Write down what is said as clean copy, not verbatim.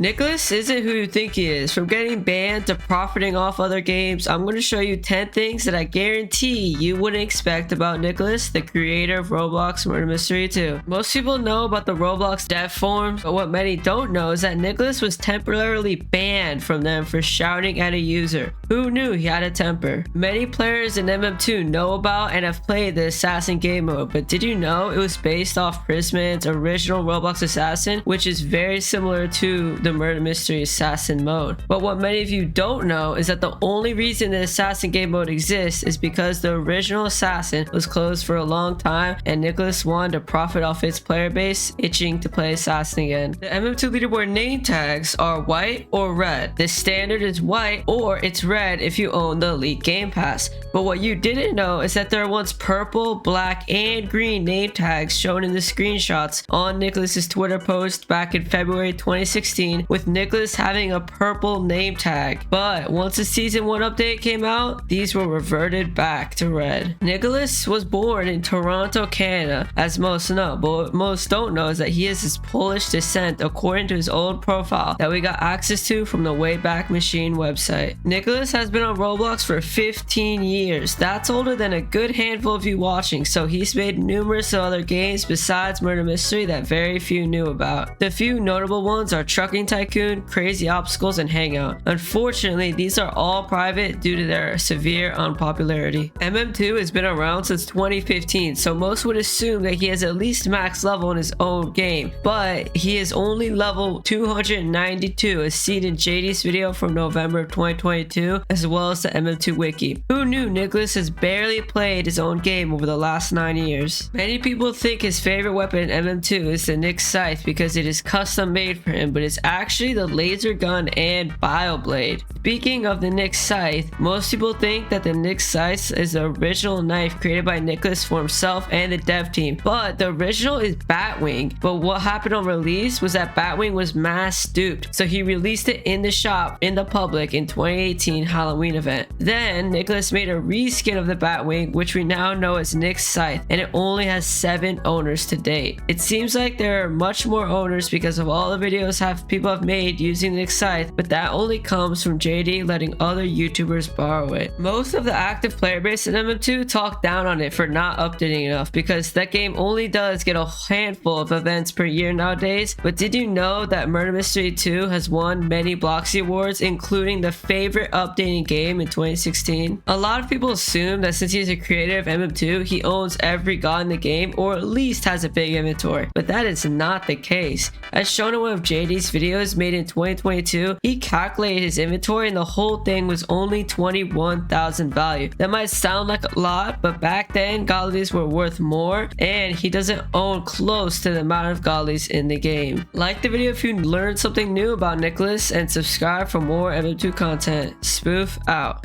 Nikilis isn't who you think he is. From getting banned to profiting off other games, I'm going to show you 10 things that I guarantee you wouldn't expect about Nikilis, the creator of Roblox Murder Mystery 2. Most people know about the Roblox dev forums, but what many don't know is that Nikilis was temporarily banned from them for shouting at a user. Who knew he had a temper? Many players in MM2 know about and have played the Assassin game mode, but did you know it was based off Prisman's original Roblox Assassin, which is very similar to the Murder Mystery Assassin mode. But what many of you don't know is that the only reason the Assassin game mode exists is because the original Assassin was closed for a long time and Nikilis wanted to profit off its player base itching to play Assassin again. The MM2 leaderboard name tags are white or red. The standard is white or it's red if you own the Elite Game Pass. But what you didn't know is that there are once purple, black, and green name tags shown in the screenshots on Nikilis's Twitter post back in February 2016, with Nikilis having a purple name tag. But once the season 1 update came out, these were reverted back to red. Nikilis was born in Toronto, Canada, as most know, but what most don't know is that he is his Polish descent according to his old profile that we got access to from the Wayback Machine website. Nikilis has been on Roblox for 15 years. That's older than a good handful of you watching, so he's made numerous other games besides Murder Mystery that very few knew about. The few notable ones are Trucking Tycoon, Crazy Obstacles, and Hangout. Unfortunately, these are all private due to their severe unpopularity. MM2 has been around since 2015, so most would assume that he has at least max level in his own game, but he is only level 292 as seen in JD's video from November of 2022, as well as the MM2 wiki. Who knew Nikilis has barely played his own game over the last 9 years? Many people think his favorite weapon in MM2 is the Nick Scythe because it is custom made for him, but it's actually the laser gun and bioblade. Speaking of the Nick Scythe, most people think that the Nick Scythe is the original knife created by Nikilis for himself and the dev team, but the original is Batwing. But what happened on release was that Batwing was mass duped, so he released it in the shop in the public in 2018 Halloween event. Then Nikilis made a reskin of the Batwing, which we now know as Nick Scythe, and it only has 7 owners to date. It seems like there are much more owners because of all the videos people have made using Nick Scythe, but that only comes from JD letting other YouTubers borrow it. Most of the active player base in MM2 talk down on it for not updating enough because that game only does get a handful of events per year nowadays. But did you know that Murder Mystery 2 has won many Bloxy Awards, including the favorite updating game in 2016? A lot of people assume that since he's a creator of MM2, he owns every god in the game or at least has a big inventory, but that is not the case. As shown in one of JD's videos made in 2022, he calculated his inventory and the whole thing was only 21,000 value. That might sound like a lot, but back then godlies were worth more and he doesn't own close to the amount of godlies in the game. Like the video if you learned something new about Nikilis and subscribe for more MM2 content. Spoof out.